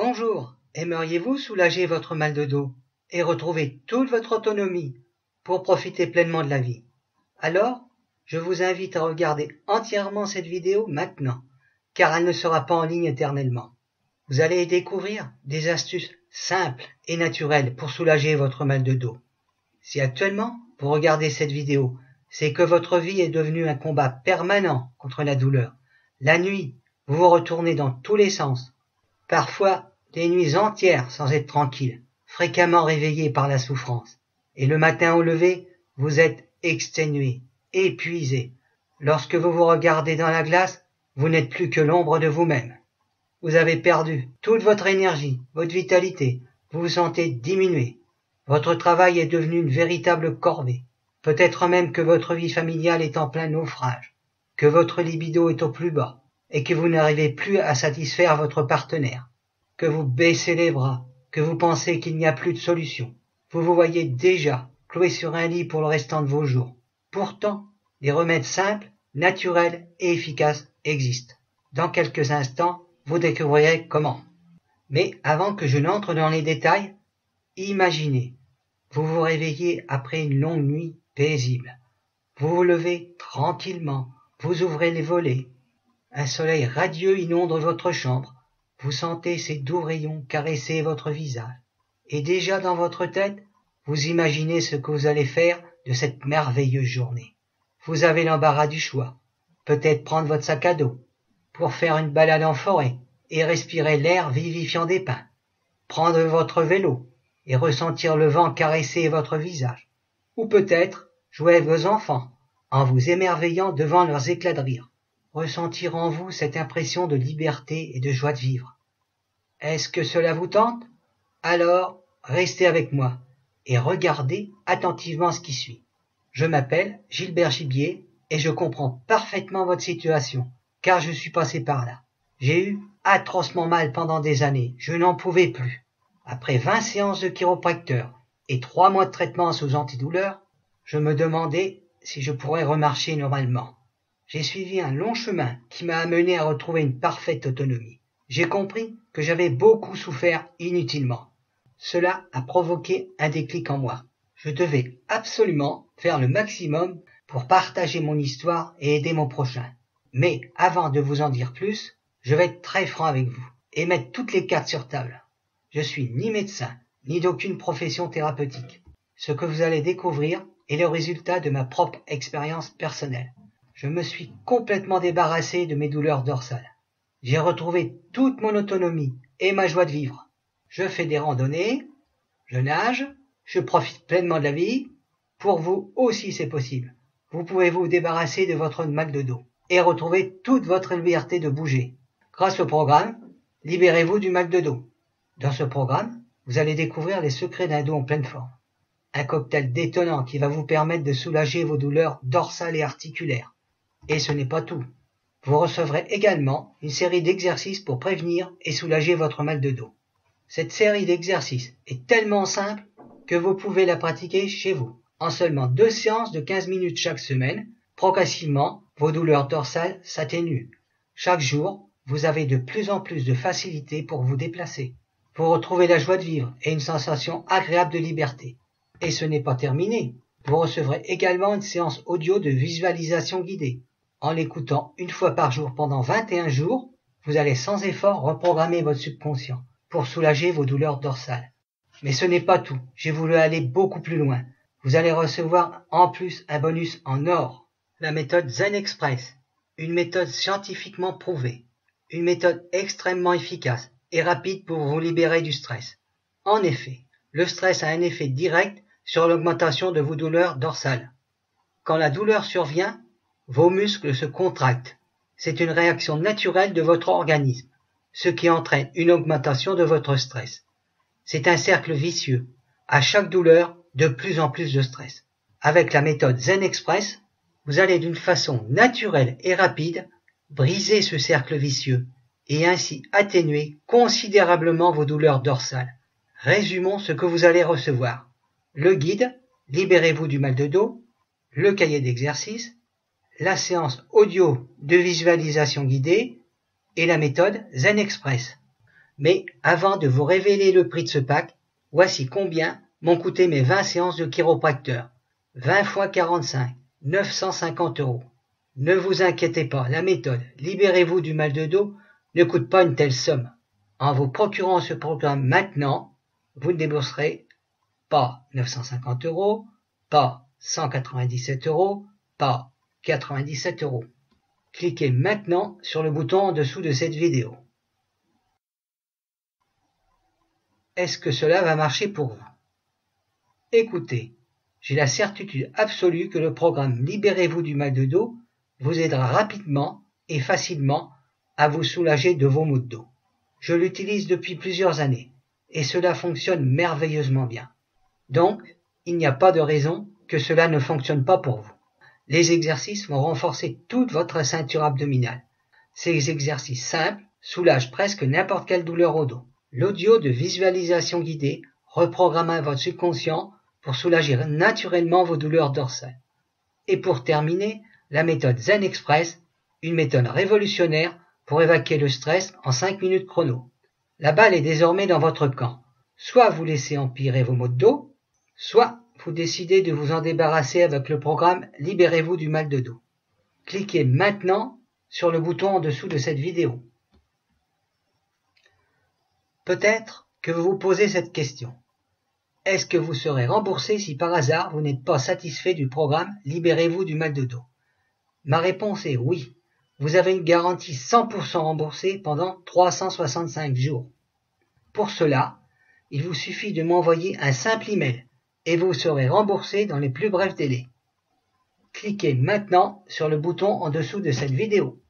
Bonjour, aimeriez-vous soulager votre mal de dos et retrouver toute votre autonomie pour profiter pleinement de la vie? Alors, je vous invite à regarder entièrement cette vidéo maintenant, car elle ne sera pas en ligne éternellement. Vous allez y découvrir des astuces simples et naturelles pour soulager votre mal de dos. Si actuellement vous regardez cette vidéo, c'est que votre vie est devenue un combat permanent contre la douleur. La nuit, vous vous retournez dans tous les sens. Parfois, des nuits entières sans être tranquille, fréquemment réveillé par la souffrance. Et le matin au lever, vous êtes exténué, épuisé. Lorsque vous vous regardez dans la glace, vous n'êtes plus que l'ombre de vous-même. Vous avez perdu toute votre énergie, votre vitalité, vous vous sentez diminué. Votre travail est devenu une véritable corvée. Peut-être même que votre vie familiale est en plein naufrage, que votre libido est au plus bas, et que vous n'arrivez plus à satisfaire votre partenaire, que vous baissez les bras, que vous pensez qu'il n'y a plus de solution. Vous vous voyez déjà cloué sur un lit pour le restant de vos jours. Pourtant, des remèdes simples, naturels et efficaces existent. Dans quelques instants, vous découvrirez comment. Mais avant que je n'entre dans les détails, imaginez, vous vous réveillez après une longue nuit paisible. Vous vous levez tranquillement, vous ouvrez les volets. Un soleil radieux inonde votre chambre. Vous sentez ses doux rayons caresser votre visage. Et déjà dans votre tête, vous imaginez ce que vous allez faire de cette merveilleuse journée. Vous avez l'embarras du choix. Peut-être prendre votre sac à dos pour faire une balade en forêt et respirer l'air vivifiant des pins. Prendre votre vélo et ressentir le vent caresser votre visage. Ou peut-être jouer avec vos enfants en vous émerveillant devant leurs éclats de rire. Ressentir en vous cette impression de liberté et de joie de vivre. Est-ce que cela vous tente? Alors, restez avec moi et regardez attentivement ce qui suit. Je m'appelle Gilbert Gibier et je comprends parfaitement votre situation, car je suis passé par là. J'ai eu atrocement mal pendant des années, je n'en pouvais plus. Après 20 séances de chiropracteur et 3 mois de traitement sous antidouleur, je me demandais si je pourrais remarcher normalement. J'ai suivi un long chemin qui m'a amené à retrouver une parfaite autonomie. J'ai compris que j'avais beaucoup souffert inutilement. Cela a provoqué un déclic en moi. Je devais absolument faire le maximum pour partager mon histoire et aider mon prochain. Mais avant de vous en dire plus, je vais être très franc avec vous et mettre toutes les cartes sur table. Je suis ni médecin, ni d'aucune profession thérapeutique. Ce que vous allez découvrir est le résultat de ma propre expérience personnelle. Je me suis complètement débarrassé de mes douleurs dorsales. J'ai retrouvé toute mon autonomie et ma joie de vivre. Je fais des randonnées, je nage, je profite pleinement de la vie. Pour vous aussi c'est possible. Vous pouvez vous débarrasser de votre mal de dos et retrouver toute votre liberté de bouger. Grâce au programme, libérez-vous du mal de dos. Dans ce programme, vous allez découvrir les secrets d'un dos en pleine forme. Un cocktail détonnant qui va vous permettre de soulager vos douleurs dorsales et articulaires. Et ce n'est pas tout. Vous recevrez également une série d'exercices pour prévenir et soulager votre mal de dos. Cette série d'exercices est tellement simple que vous pouvez la pratiquer chez vous. En seulement 2 séances de 15 minutes chaque semaine, progressivement, vos douleurs dorsales s'atténuent. Chaque jour, vous avez de plus en plus de facilité pour vous déplacer. Vous retrouvez la joie de vivre et une sensation agréable de liberté. Et ce n'est pas terminé. Vous recevrez également une séance audio de visualisation guidée. En l'écoutant une fois par jour pendant 21 jours, vous allez sans effort reprogrammer votre subconscient pour soulager vos douleurs dorsales. Mais ce n'est pas tout. J'ai voulu aller beaucoup plus loin. Vous allez recevoir en plus un bonus en or. La méthode Zen Express. Une méthode scientifiquement prouvée. Une méthode extrêmement efficace et rapide pour vous libérer du stress. En effet, le stress a un effet direct sur l'augmentation de vos douleurs dorsales. Quand la douleur survient, vos muscles se contractent. C'est une réaction naturelle de votre organisme, ce qui entraîne une augmentation de votre stress. C'est un cercle vicieux. À chaque douleur, de plus en plus de stress. Avec la méthode Zen Express, vous allez d'une façon naturelle et rapide briser ce cercle vicieux et ainsi atténuer considérablement vos douleurs dorsales. Résumons ce que vous allez recevoir. Le guide, libérez-vous du mal de dos, le cahier d'exercice, la séance audio de visualisation guidée et la méthode Zen Express. Mais avant de vous révéler le prix de ce pack, voici combien m'ont coûté mes 20 séances de chiropracteur. 20 x 45, 950 €. Ne vous inquiétez pas, la méthode « Libérez-vous du mal de dos » ne coûte pas une telle somme. En vous procurant ce programme maintenant, vous ne débourserez pas 950 €, pas 197 €, pas 97 €. Cliquez maintenant sur le bouton en dessous de cette vidéo. Est-ce que cela va marcher pour vous? Écoutez, j'ai la certitude absolue que le programme Libérez-vous du mal de dos vous aidera rapidement et facilement à vous soulager de vos maux de dos. Je l'utilise depuis plusieurs années et cela fonctionne merveilleusement bien. Donc, il n'y a pas de raison que cela ne fonctionne pas pour vous. Les exercices vont renforcer toute votre ceinture abdominale. Ces exercices simples soulagent presque n'importe quelle douleur au dos. L'audio de visualisation guidée reprogrammera votre subconscient pour soulager naturellement vos douleurs dorsales. Et pour terminer, la méthode Zen Express, une méthode révolutionnaire pour évacuer le stress en 5 minutes chrono. La balle est désormais dans votre camp. Soit vous laissez empirer vos maux de dos, soit vous décidez de vous en débarrasser avec le programme Libérez-vous du mal de dos. Cliquez maintenant sur le bouton en dessous de cette vidéo. Peut-être que vous vous posez cette question. Est-ce que vous serez remboursé si par hasard vous n'êtes pas satisfait du programme Libérez-vous du mal de dos? Ma réponse est oui. Vous avez une garantie 100% remboursée pendant 365 jours. Pour cela, il vous suffit de m'envoyer un simple email et vous serez remboursé dans les plus brefs délais. Cliquez maintenant sur le bouton en dessous de cette vidéo.